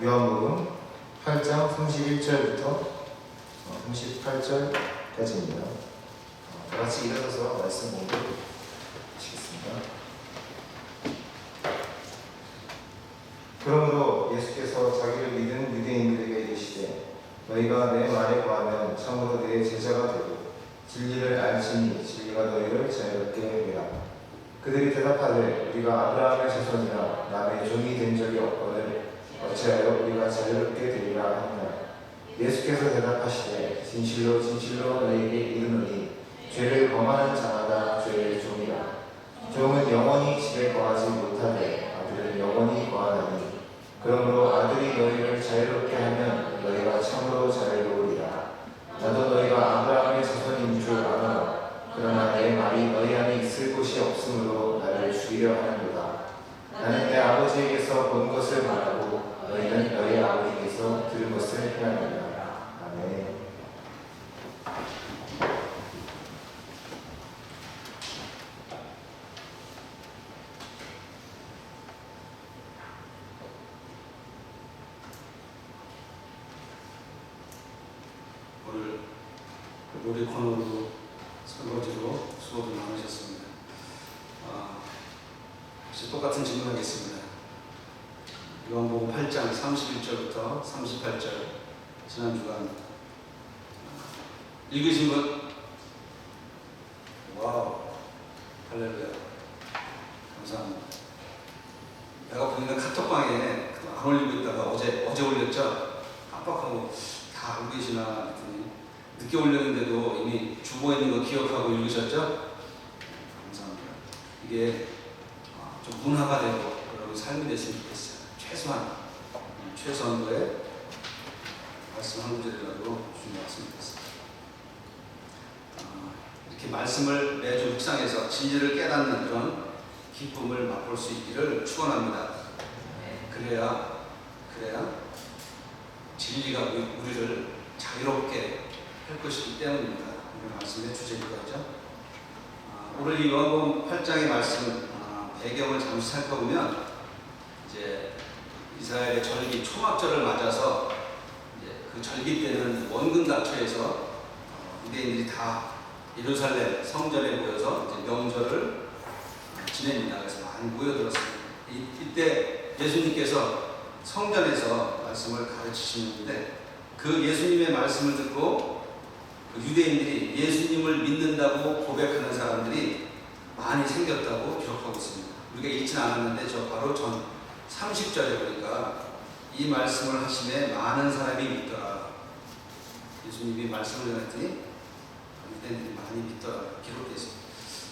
요한복음 8장 31절부터 38절까지입니다. 다 같이 일어나서 말씀 공부하시겠습니다. 그러므로 예수께서 자기를 믿은 유대인들에게 이르시되 너희가 내 말에 거하면 참으로 내 제자가 되고 진리를 알지니 진리가 너희를 자유롭게 하리라. 그들이 대답하되 우리가 아브라함의 자손이라 남의 종이 된 적이 없거늘 어찌하여 우리가 자유롭게 되리라 하느냐. 예수께서 대답하시되 진실로 진실로 너희에게 이르노니 죄를 범하는 자마다 죄의 종이라. 종은 영원히 집에 거하지 못하되 아들은 영원히 거하나니 그러므로 아들이 너희를 자유롭게 하면 너희가 참으로 자유로우리라. 나도 너희가 아브라함의 자손인 줄 아노라. 그러나 내 말이 너희 안에 있을 곳이 없으므로 나를 죽이려 하는도다. 나는 내 아버지에게서 본 것을 말하고 너희는 너희 아버지에게서 들은 것을 행하느니라. 아멘. 오늘 놀이 코너로 설거지로 수업을 나누셨습니다. 역시 똑같은 질문하겠습니다. 요한복음 8장 31절부터 38절 지난 주간 읽으신 분? 와우, 할렐루야, 감사합니다. 내가 보니까 카톡방에 안 올리고 있다가 어제 올렸죠? 깜빡하고 다 알고 계시나 했더니 늦게 올렸는데도 이미 주보에 있는 거 기억하고 읽으셨죠? 감사합니다. 이게 좀 문화가 되고 여러분 삶이 됐으면 좋겠어요. 최소한도의 말씀 한 구절이라도 준비했으면 좋겠습니다. 이렇게 말씀을 매주 묵상해서 진리를 깨닫는 그런 기쁨을 맛볼 수 있기를 축원합니다. 그래야 진리가 우리를 자유롭게 할 것이기 때문입니다. 오늘 말씀의 주제이거죠. 오늘 이 요한복음 8장의 말씀 배경을 잠시 살펴보면 이제 이스라엘의 절기 초막절을 맞아서 이제 그 절기 때는 원근각처에서 유대인들이 다 예루살렘 성전에 모여서 이제 명절을 지냅니다. 그래서 많이 모여들었습니다. 이때 예수님께서 성전에서 말씀을 가르치시는데 그 예수님의 말씀을 듣고 그 유대인들이 예수님을 믿는다고 고백하는 사람들이 많이 생겼다고 기록하고 있습니다. 우리가 읽지는 않았는데 저 바로 전 30절에 보니까 이 말씀을 하심에 많은 사람이 믿더라. 예수님이 말씀을 전했더니 유대인들이 많이 믿더라 기록되어 있습니다.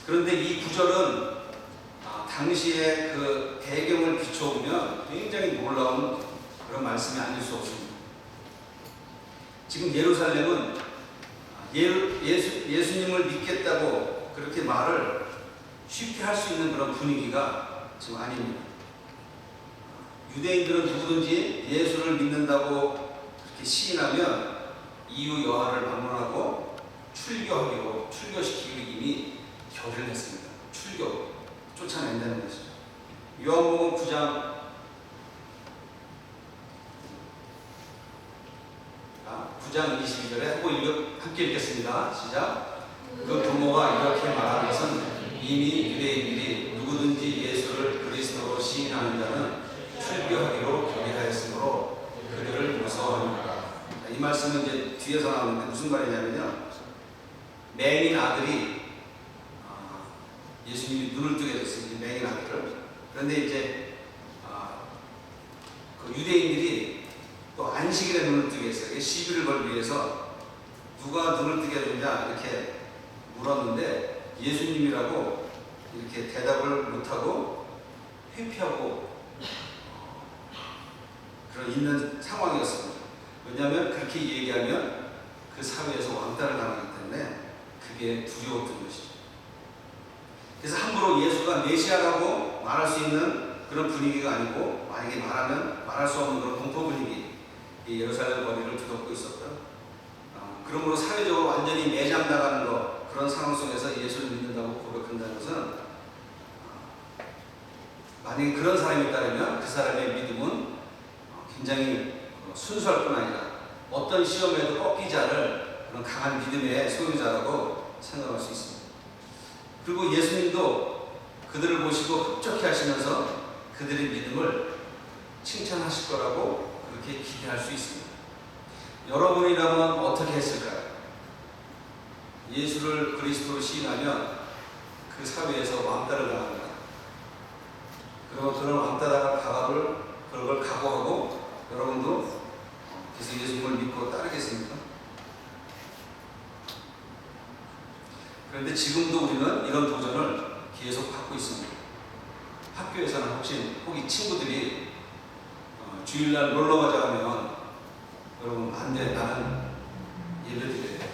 그런데 이 구절은 당시의 그 배경을 비춰보면 굉장히 놀라운 그런 말씀이 아닐 수 없습니다. 지금 예루살렘은 예수님을 믿겠다고 그렇게 말을 쉽게 할 수 있는 그런 분위기가 지금 아닙니다. 유대인들은 누구든지 예수를 믿는다고 그렇게 시인하면 이유 여하를 방문하고 출교시키기로 이미 결의를 했습니다. 쫓아낸다는 것이죠. 요한복음 9장 22절에 함께 읽겠습니다. 시작. 그 부모가 이렇게 말하는 것은 이미 유대인들이 누구든지 예수를 그리스도로 시인하는 자는 출교하기로 결의하였으므로 그들을 무서워합니다. 이 말씀은 이제 뒤에서 나오는데 무슨 말이냐면요, 맹인 아들이 예수님이 눈을 뜨게 됐어요. 맹인 아들을. 그런데 이제 그 유대인들이 또 안식일에 눈을 뜨게 했어요. 시비를 걸기 위해서 누가 눈을 뜨게 해주냐 이렇게 물었는데 예수님이라고 이렇게 대답을 못하고 회피하고 그런 있는 상황이었습니다. 왜냐하면 그렇게 얘기하면 그 사회에서 왕따를 당하기 때문에 그게 두려웠던 것이죠. 그래서 함부로 예수가 메시아라고 말할 수 있는 그런 분위기가 아니고, 만약에 말하면 말할 수 없는 그런 공포 분위기, 이 예루살렘 거리를 뒤덮고 있었던, 그러므로 사회적으로 완전히 매장당하는 그런 상황 속에서 예수를 믿는다고 고백한다는 것은, 만약에 그런 사람이 있다면 그 사람의 믿음은 굉장히 순수할 뿐 아니라 어떤 시험에도 꺾이지 않을 그런 강한 믿음의 소유자라고 생각할 수 있습니다. 그리고 예수님도 그들을 보시고 흡족해 하시면서 그들의 믿음을 칭찬하실 거라고 그렇게 기대할 수 있습니다. 여러분이라면 어떻게 했을까요? 예수를 그리스도로 시인하면 그 사회에서 왕따를 당합니다. 그리고 그런 왕따당한 그걸 각오하고 여러분도 계속 예수님을 믿고 따르겠습니까? 그런데 지금도 우리는 이런 도전을 계속 받고 있습니다. 학교에서는 혹시 친구들이 주일날 놀러 가자 하면 여러분 안 돼, 나는 예배 드려야 돼.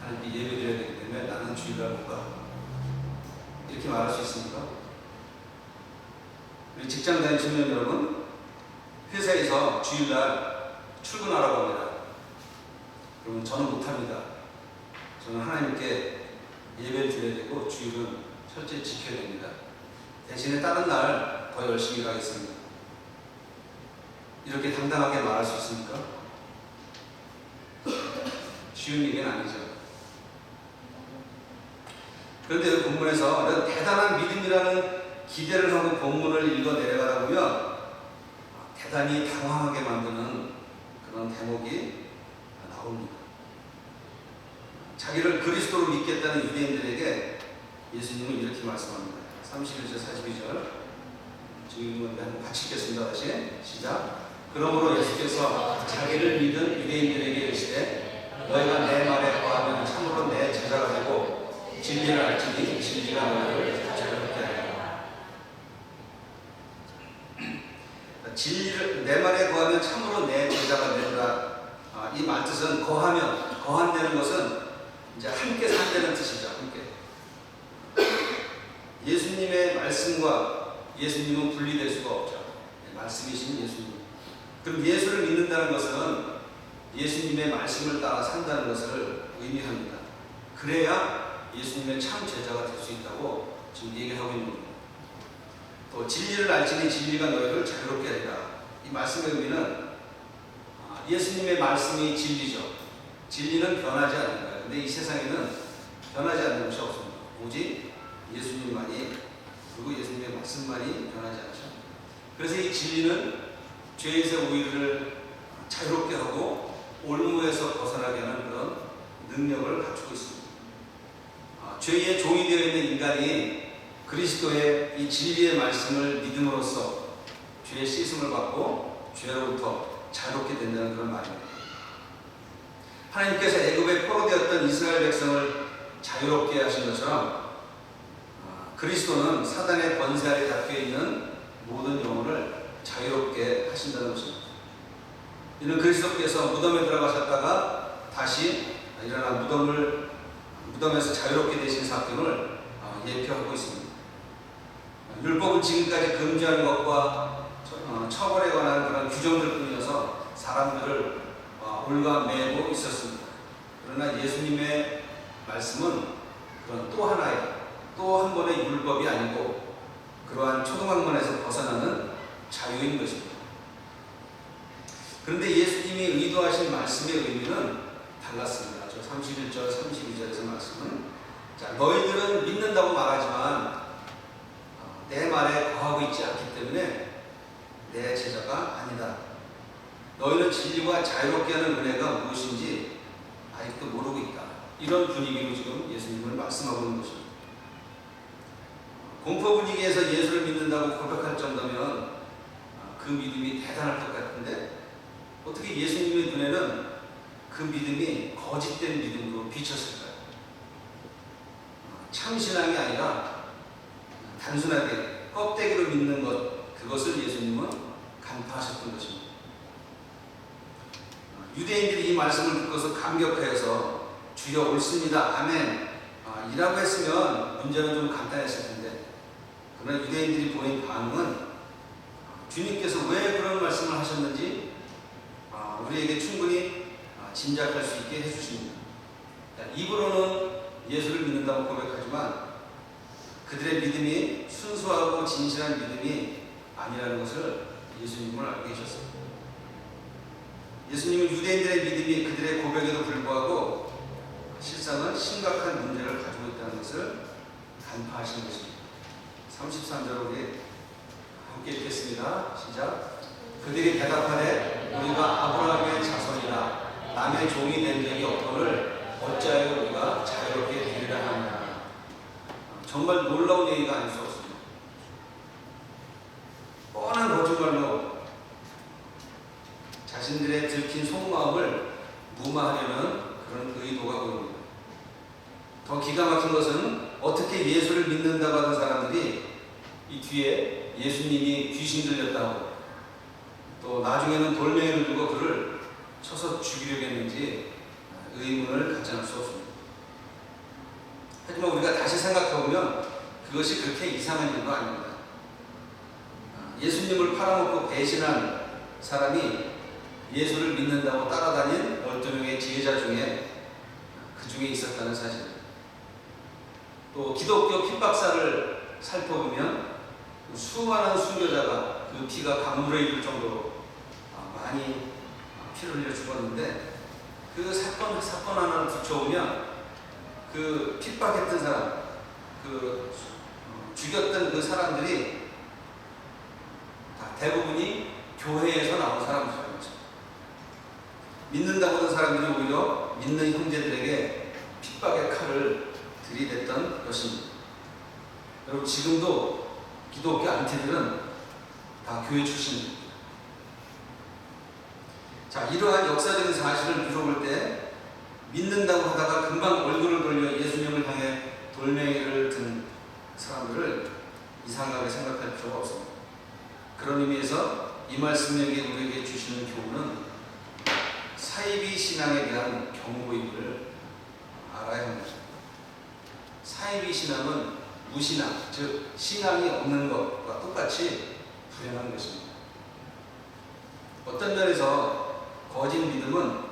하나님께 예배 드려야 되기 때문에 나는 주일날 못 가. 이렇게 말할 수 있습니까? 우리 직장 다니시는 여러분, 회사에서 주일날 출근하라고 합니다. 그러면 저는 못합니다. 저는 하나님께 예배를 드려야 되고 주일은 철저히 지켜야 됩니다. 대신에 다른 날 더 열심히 가겠습니다. 이렇게 당당하게 말할 수 있습니까? 쉬운 얘기는 아니죠. 그런데 본문에서 이런 대단한 믿음이라는 기대를 하고 본문을 읽어 내려가다 보면 대단히 당황하게 만드는 그런 대목이 나옵니다. 자기를 그리스도로 믿겠다는 유대인들에게 예수님은 이렇게 말씀합니다. 31절 42절 지금은 한번 같이 읽겠습니다. 다시 시작. 그러므로 예수께서 자기를 믿은 유대인들에게 이르시되 너희가 내 말에 거하면 참으로 내 제자가 되고 진리를 알지니 진리가 너희를 자유롭게 하리라. 진리를 내 말에 거하면 참으로 내 제자가 된다. 이 말 뜻은 거한다는 것은 이제 함께 산다는 뜻이죠. 함께. 예수님의 말씀과 예수님은 분리될 수가 없죠. 말씀이신 예수님. 그럼 예수를 믿는다는 것은 예수님의 말씀을 따라 산다는 것을 의미합니다. 그래야 예수님의 참 제자가 될 수 있다고 지금 얘기하고 있는 겁니다. 또 진리를 알지니 진리가 너희를 자유롭게 하리라. 이 말씀의 의미는 예수님의 말씀이 진리죠. 진리는 변하지 않는 거예요. 근데 이 세상에는 변하지 않는 것이 없습니다. 오직 예수님만이, 그리고 예수님의 말씀만이 변하지 않죠. 그래서 이 진리는 죄에서 우리를 자유롭게 하고 올무에서 벗어나게 하는 그런 능력을 갖추고 있습니다. 죄의 종이 되어 있는 인간이 그리스도의 이 진리의 말씀을 믿음으로써 죄의 씻음을 받고 죄로부터 자유롭게 된다는 그런 말입니다. 하나님께서 애굽에 포로되었던 이스라엘 백성을 자유롭게 하신 것처럼 그리스도는 사단의 권세 아래 닫혀 있는 모든 영혼을 자유롭게 하신다는 것입니다. 이는 그리스도께서 무덤에 들어가셨다가 다시 일어나 무덤에서 자유롭게 되신 사건을 예표하고 있습니다. 율법은 지금까지 금지하는 것과 처벌에 관한 그런 규정들 뿐이어서 사람들을 올가매고 있었습니다. 그러나 예수님의 말씀은 그런 또 한 번의 율법이 아니고 그러한 초등학문에서 벗어나는 자유인 것입니다. 그런데 예수님이 의도하신 말씀의 의미는 달랐습니다. 저 31절, 32절에서 말씀은 너희들은 믿는다고 말하지만 내 말에 거하고 있지 않기 때문에 내 제자가 아니다. 너희는 진리와 자유롭게 하는 은혜가 무엇인지 아직도 모르고 있다. 이런 분위기로 지금 예수님을 말씀하고 있는 것입니다. 공포 분위기에서 예수를 믿는다고 고백할 정도면 그 믿음이 대단할 것 같은데 어떻게 예수님의 눈에는 그 믿음이 거짓된 믿음으로 비쳤을까요? 참신앙이 아니라 단순하게 껍데기로 믿는 것, 그것을 예수님은 간파하셨던 것입니다. 유대인들이 이 말씀을 듣고서 감격하여서 주여 옳습니다. 아멘. 이라고 했으면 문제는 좀 간단했을 텐데 그러나 유대인들이 보인 반응은 주님께서 왜 그런 말씀을 하셨는지 우리에게 충분히 짐작할 수 있게 해주십니다. 입으로는 예수를 믿는다고 고백하지만 그들의 믿음이 순수하고 진실한 믿음이 아니라는 것을 예수님은 알고 계셨습니다. 예수님은 유대인들의 믿음이 그들의 고백에도 불구하고 실상은 심각한 문제를 가지고 있다는 것을 간파하신 것입니다. 33절 우리 함께 읽겠습니다. 시작. 그들이 대답하되 우리가 아브라함의 자손이라 남의 종이 된 적이 없거늘 어찌하여 우리가 자유롭게 되리라 하느냐. 정말 놀라운 얘기가 아닐 수 없습니다. 뻔한 거짓말로 자신들의 들킨 속마음을 무마하려는 그런 의도가 보입니다. 더 기가 막힌 것은 어떻게 예수를 믿는다고 하는 사람들이 이 뒤에 예수님이 귀신 들렸다고 또 나중에는 돌멩이를 들고 그를 쳐서 죽이려고 했는지 의문을 갖지 않을 수 없습니다. 하지만 우리가 다시 생각해보면 그것이 그렇게 이상한 일도 아닙니다. 예수님을 팔아먹고 배신한 사람이 예수를 믿는다고 따라다닌 12명의 제자 중에 그 중에 있었다는 사실. 또 기독교 핍박사를 살펴보면 수많은 순교자가 그 피가 강물에 이를 정도로 많이 피를 흘려 죽었는데 그 사건 하나를 들춰보면 그 핍박했던 사람, 그 죽였던 그 사람들이 다 대부분이 교회에서 나온 사람들이죠. 믿는다고 하는 사람들이 오히려 믿는 형제들에게 핍박의 칼을 들이댔던 것입니다. 여러분 지금도 기독교 안티들은 다 교회 출신입니다. 자, 이러한 역사적인 사실을 비춰볼 때 믿는다고 하다가 금방 얼굴을 돌려 예수님을 향해 돌멩이를 든 사람들을 이상하게 생각할 필요가 없습니다. 그런 의미에서 이 말씀력이 우리에게 주시는 교훈은 사이비 신앙에 대한 경고임을 알아야 합니다. 사이비 신앙은 무신앙, 즉 신앙이 없는 것과 똑같이 불행한 것입니다. 어떤 면에서 거짓 믿음은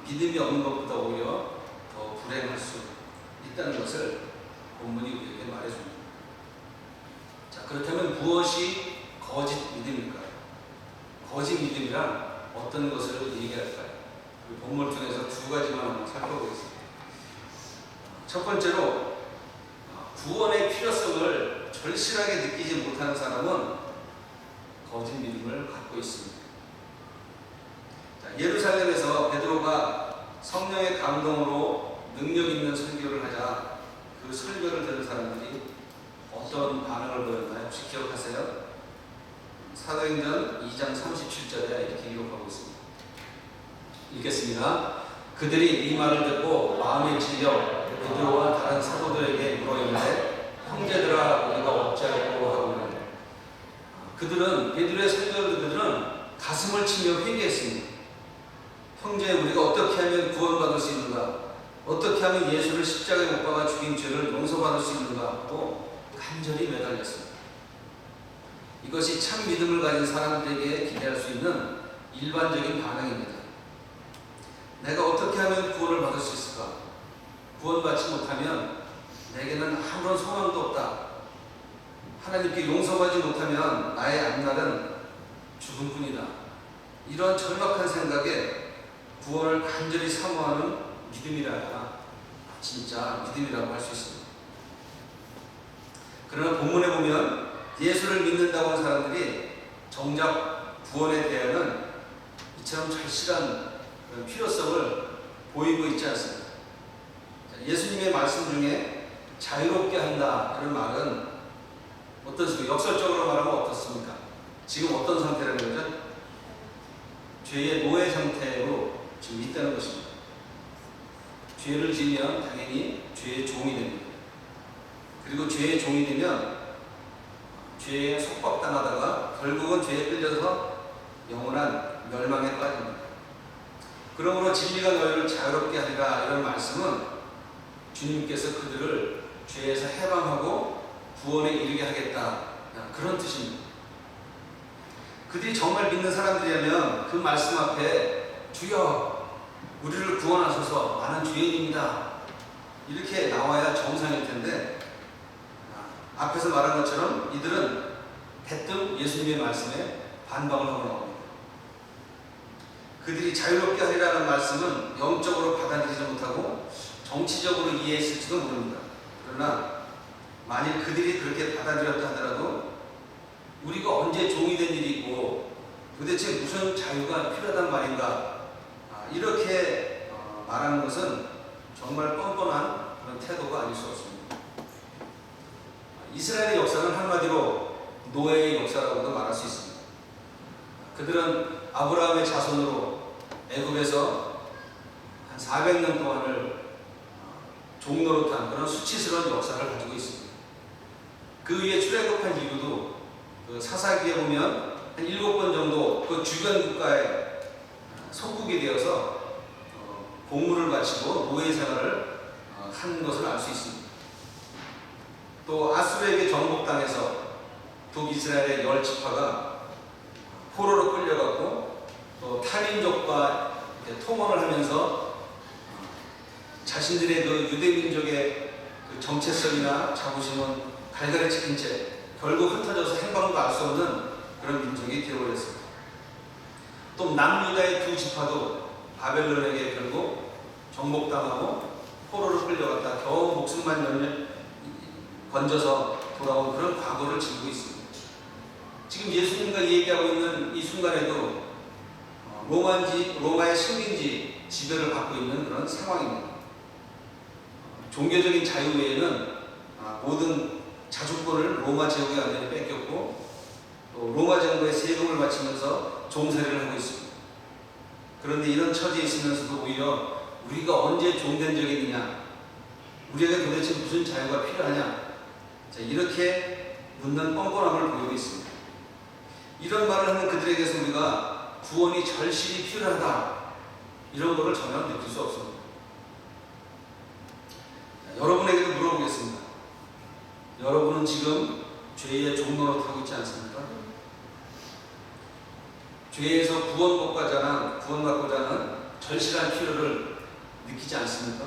믿음이 없는 것보다 오히려 더 불행할 수 있다는 것을 본문이 우리에게 말해줍니다. 자, 그렇다면 무엇이 거짓 믿음일까요? 거짓 믿음이란 어떤 것을 얘기할까요? 우리 본문을 통해서 두 가지만 한번 살펴보겠습니다. 첫 번째로 구원의 필요성을 절실하게 느끼지 못하는 사람은 거짓 믿음을 갖고 있습니다. 자, 예루살렘에서 베드로가 성령의 감동으로 능력 있는 설교를 하자 그 설교를 들은 사람들이 어떤 반응을 보였나요? 혹시 기억하세요? 사도행전 2장 37절에 이렇게 기록하고 있습니다. 읽겠습니다. 그들이 이 말을 듣고 마음에 찔려 베드로와 다른 사도들에게 물어이르되 형제들아 우리가 어찌하리고 하고 그들은 베드로의 설교를 그들은 가슴을 치며 회개했습니다. 형제 우리가 어떻게 하면 구원받을 수 있는가? 어떻게 하면 예수를 십자가에 못 박아 죽인 죄를 용서받을 수 있는가? 또 간절히 매달렸습니다. 이것이 참 믿음을 가진 사람들에게 기대할 수 있는 일반적인 반응입니다. 내가 어떻게 하면 구원을 받을 수 있을까? 구원받지 못하면 내게는 아무런 소망도 없다. 하나님께 용서받지 못하면 나의 앞날은 죽음뿐이다. 이런 절박한 생각에 구원을 간절히 사모하는 믿음이라 진짜 믿음이라고 할 수 있습니다. 그러나 본문에 보면 예수를 믿는다고 하는 사람들이 정작 구원에 대하여는 이처럼 절실한 필요성을 보이고 있지 않습니다. 예수님의 말씀 중에 자유롭게 한다 이런 말은 어떤 식으로 역설적으로 말하면 어떻습니까? 지금 어떤 상태라는 거죠? 죄의 노예 상태로 지금 있다는 것입니다. 죄를 지으면 당연히 죄의 종이 됩니다. 그리고 죄의 종이 되면 죄에 속박당하다가 결국은 죄에 끌려서 영원한 멸망에 빠집니다. 그러므로 진리가 너희를 자유롭게 하리라 이런 말씀은 주님께서 그들을 죄에서 해방하고 구원에 이르게 하겠다 그런 뜻입니다. 그들이 정말 믿는 사람들이라면 그 말씀 앞에 주여 우리를 구원하소서 나는 죄인입니다 이렇게 나와야 정상일 텐데 앞에서 말한 것처럼 이들은 대뜸 예수님의 말씀에 반박을 하고 나옵니다. 그들이 자유롭게 하리라는 말씀은 영적으로 받아들이지 못하고 정치적으로 이해했을지도 모릅니다. 그러나 만일 그들이 그렇게 받아들였다 하더라도 우리가 언제 종이 된 일이 있고 도대체 무슨 자유가 필요하단 말인가, 이렇게 말하는 것은 정말 뻔뻔한 그런 태도가 아닐 수 없습니다. 이스라엘의 역사는 한마디로 노예의 역사라고도 말할 수 있습니다. 그들은 아브라함의 자손으로 애굽에서 한 400년 동안을 종노릇한 그런 수치스러운 역사를 가지고 있습니다. 그 위에 출애굽한 이유도 그 사사기에 보면 한 7번 정도 그 주변 국가에 속국이 되어서 공물을 바치고 노예 생활을 한 것을 알 수 있습니다. 또 아수르에게 정복당해서 북이스라엘의 10지파가 포로로 끌려갔고 또 타민족과 통혼을 하면서 자신들의 그 유대민족의 그 정체성이나 자부심은 갈갈이 찍힌 채 결국 흩어져서 행방도 알 수 없는 그런 민족이 되어버렸습니다. 또 남유다의 2지파도 바벨론에게 결국 정복당하고 포로로 끌려갔다 겨우 목숨만 건져서 돌아온 그런 과거를 지니고 있습니다. 지금 예수님과 얘기하고 있는 이 순간에도 로마의 식민지 지배를 받고 있는 그런 상황입니다. 종교적인 자유 외에는 모든 자주권을 로마 제국에 완전히 뺏겼고 또 로마 정부에 세금을 바치면서 종살이를 하고 있습니다. 그런데 이런 처지에 있으면서도 오히려 우리가 언제 종된 적이 있느냐, 우리에게 도대체 무슨 자유가 필요하냐, 이렇게 묻는 뻔뻔함을 보이고 있습니다. 이런 말을 하는 그들에게서 우리가 구원이 절실히 필요하다, 이런 것을 전혀 느낄 수 없습니다. 여러분에게도 물어보겠습니다. 여러분은 지금 죄의 종노릇하고 있지 않습니까? 죄에서 구원받고자 하는 절실한 필요를 느끼지 않습니까?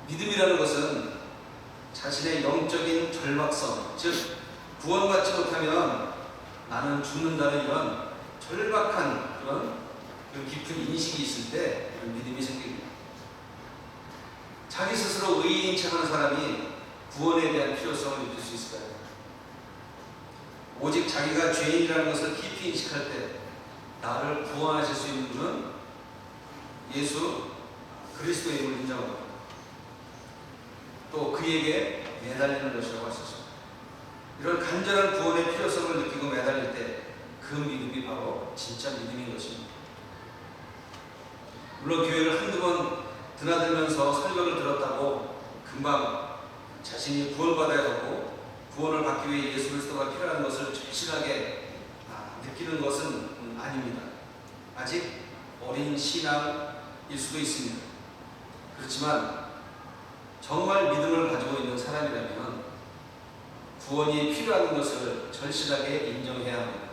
믿음이라는 것은 자신의 영적인 절박성, 즉 구원받지 못하면 나는 죽는다는 이런 절박한 그런 깊은 인식이 있을 때 믿음이 생깁니다. 자기 스스로 의인인 척하는 사람이 구원에 대한 필요성을 느낄 수 있을까요? 오직 자기가 죄인이라는 것을 깊이 인식할 때 나를 구원하실 수 있는 분은 예수 그리스도의 힘을 인정합니다. 또 그에게 매달리는 것이라고 할 수 있습니다. 이런 간절한 구원의 필요성을 느끼고 매달릴 때 그 믿음이 바로 진짜 믿음인 것입니다. 물론 교회를 한두 번 드나들면서 설교를 들었다고 금방 자신이 구원받아야 하고 구원을 받기 위해 예수 그리스도가 필요한 것을 절실하게 느끼는 것은 아닙니다. 아직 어린 신앙일 수도 있습니다. 그렇지만 정말 믿음을 가지고 있는 사람이라면 구원이 필요한 것을 절실하게 인정해야 합니다.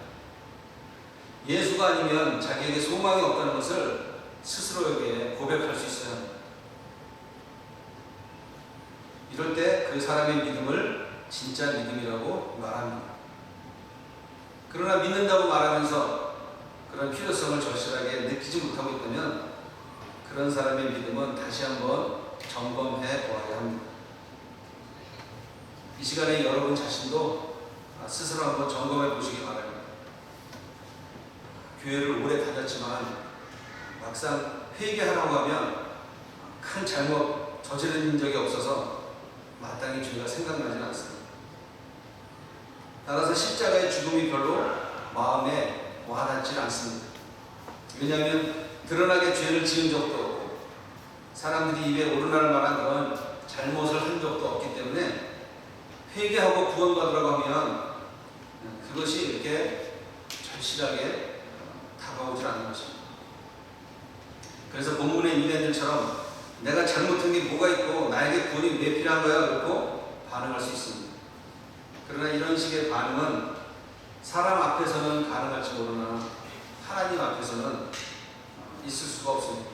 예수가 아니면 자기에게 소망이 없다는 것을 스스로에게 고백할 수 있어야 합니다. 이럴 때 그 사람의 믿음을 진짜 믿음이라고 말합니다. 그러나 믿는다고 말하면서 그런 필요성을 절실하게 느끼지 못하고 있다면 그런 사람의 믿음은 다시 한번 점검해 보아야 합니다. 이 시간에 여러분 자신도 스스로 한번 점검해 보시기 바랍니다. 교회를 오래 다녔지만 막상 회개하라고 하면 큰 잘못 저지른 적이 없어서 마땅히 죄가 생각나지는 않습니다. 따라서 십자가의 죽음이 별로 마음에 와닿지 않습니다. 왜냐하면 드러나게 죄를 지은 적도 없고 사람들이 입에 오르날 만한 그런 잘못을 한 적도 없기 때문에 회개하고 구원받으라고 하면 그것이 이렇게 절실하게 다가오지 않는 것입니다. 그래서 본문의 유대인들처럼 내가 잘못한 게 뭐가 있고 나에게 구원이 왜 필요한 거야? 그렇고 반응할 수 있습니다. 그러나 이런 식의 반응은 사람 앞에서는 가능할지 모르나 하나님 앞에서는 있을 수가 없습니다.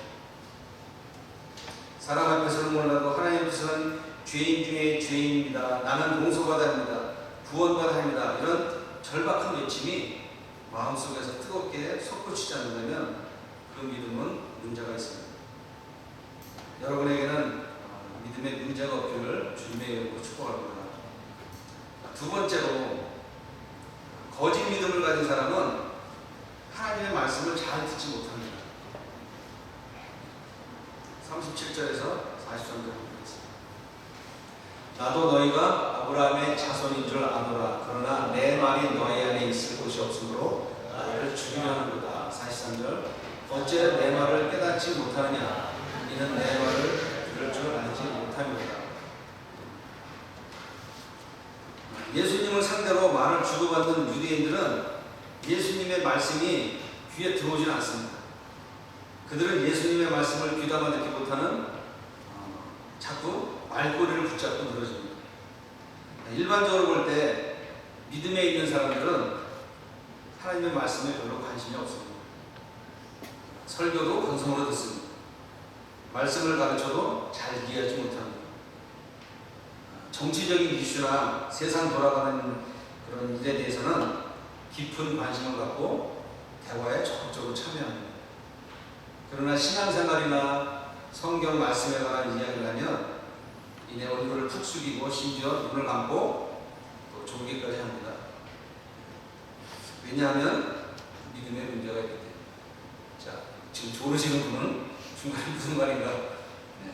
사람 앞에서는 몰라도 하나님 앞에서는 죄인 중에 죄인입니다. 나는 용서받아야 합니다. 구원받아야 합니다. 이런 절박한 외침이 마음속에서 뜨겁게 솟구치지 않는다면 그 믿음은 문제가 있습니다. 여러분에게는 믿음에 문제가 없기를 주님의 이름으로 축복합니다. 두 번째로, 거짓 믿음을 가진 사람은 하나님의 말씀을 잘 듣지 못합니다. 37절에서 43절 보겠습니다. 나도 너희가 아브라함의 자손인 줄 아노라. 그러나 내 말이 너희 안에 있을 곳이 없으므로 나를 죽이려 하는도다. 43절. 어째 내 말을 깨닫지 못하느냐? 이는 내 말을 들을 줄 알지 못함이다. 예수님을 상대로 말을 주고받는 유대인들은 예수님의 말씀이 귀에 들어오지 않습니다. 그들은 예수님의 말씀을 귀담아 듣지 못하는 자꾸 말꼬리를 붙잡고 늘어집니다. 일반적으로 볼 때 믿음에 있는 사람들은 하나님의 말씀에 별로 관심이 없습니다. 설교도 방송으로 듣습니다. 말씀을 가르쳐도 잘 이해하지 못합니다. 정치적인 이슈나 세상 돌아가는 그런 일에 대해서는 깊은 관심을 갖고 대화에 적극적으로 참여합니다. 그러나 신앙생활이나 성경 말씀에 관한 이야기를 하면 이내 얼굴을 푹 숙이고 심지어 눈을 감고 또 조기까지 합니다. 왜냐하면 믿음에 문제가 있기 때문에. 자, 지금 조르시는 분은 중간에 무슨 말인가? 네.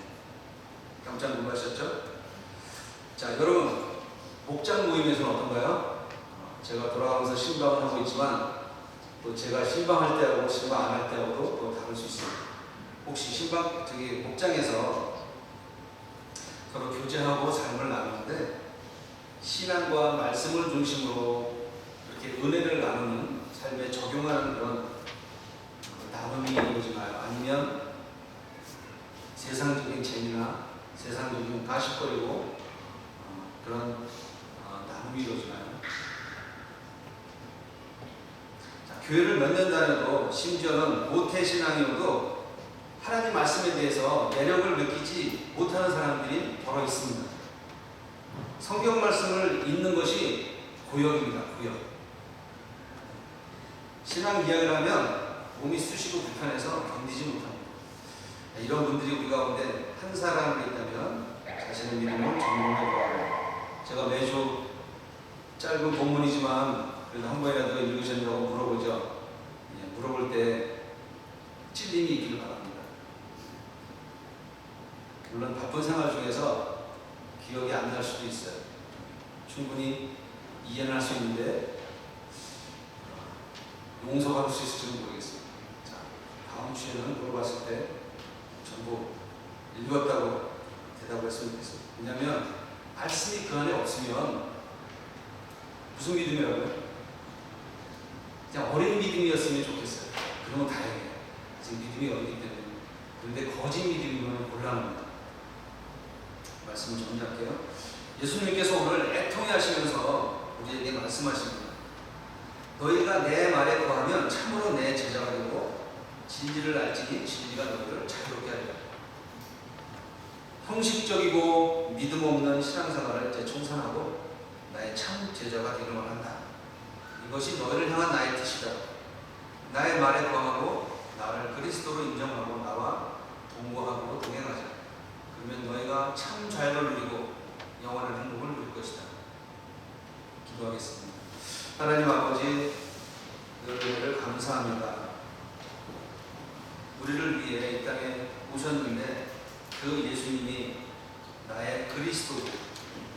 깜짝 놀라셨죠? 자, 여러분, 목장 모임에서는 어떤가요? 제가 돌아가면서 신방을 하고 있지만 또 제가 신방할 때하고 신방 안 할 때하고도 또 다를 수 있습니다. 혹시 목장에서 서로 교제하고 삶을 나누는데 신앙과 말씀을 중심으로 이렇게 은혜를 나누는 삶에 적용하는 그런 나눔이 이루어지나요? 아니면 세상적인 재미나 세상적인 가십거리고 그런 나눔이 이루어지나요? 자, 교회를 몇 년 다녀도 심지어는 모태신앙이어도 하나님 말씀에 대해서 매력을 느끼지 못하는 사람들이 더러 있습니다. 성경 말씀을 읽는 것이 고역입니다. 고역. 신앙 이야기를 하면 몸이 쑤시고 불편해서 견디지 못합니다. 이런 분들이 우리 가운데 한 사람이 있다면 자신의 믿음을 점검해 보아야 합니다. 제가 매주 짧은 본문이지만 그래도 한 번이라도 읽으셨냐고 물어보죠. 물어볼 때 찔림이 있기를 바랍니다. 물론 바쁜 생활 중에서 기억이 안 날 수도 있어요. 충분히 이해는 할 수 있는데 용서받을 수 있을지는 모르겠습니다. 자, 다음 주에는 물어봤을 때 전부 읽었다고 대답을 했으면 좋겠습니다. 왜냐하면 말씀이 그 안에 없으면 무슨 믿음이라고요? 그냥 어린 믿음이었으면 좋겠어요. 그러면 다행이에요. 지금 믿음이 어리기 때문에. 그런데 거짓 믿음이면 곤란합니다. 말씀을 정리할게요. 예수님께서 오늘 애통해 하시면서 우리에게 말씀하십니다. 너희가 내 말에 거하면 참으로 내 제자가 되고 진리를 알지니 진리가 너희를 자유롭게 하리라. 형식적이고 믿음 없는 신앙생활을 이제 청산하고 나의 참 제자가 되기를 원한다. 이것이 너희를 향한 나의 뜻이다. 나의 말에 거하고 나를 그리스도로 인정하고 나와 동거하고 동행하자. 그러면 너희가 참 자유를 누리고 영원한 행복을 누릴 것이다. 기도하겠습니다. 하나님 아버지, 너희를 감사합니다. 우리를 위해 이 땅에 오셨는데 그 예수님이 나의 그리스도,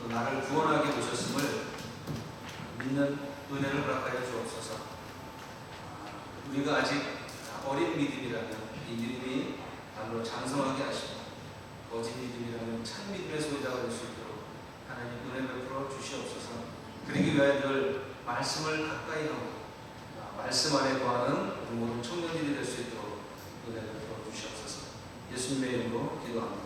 또 나를 구원하게 오셨음을 믿는 은혜를 허락하여 주옵소서. 우리가 아직 어린 믿음이라면 이 믿음이 날로 장성하게 하시고 거짓 믿음이라면 참 믿음의 소유자가 될 수 있도록 하나님 은혜 베풀어 주시옵소서. 그러기 위하여 늘 말씀을 가까이 하고 말씀 안에 거하는 우리 모든 청년들이 될 수 있도록 은혜 베풀어 주시옵소서. 예수님의 이름으로 기도합니다.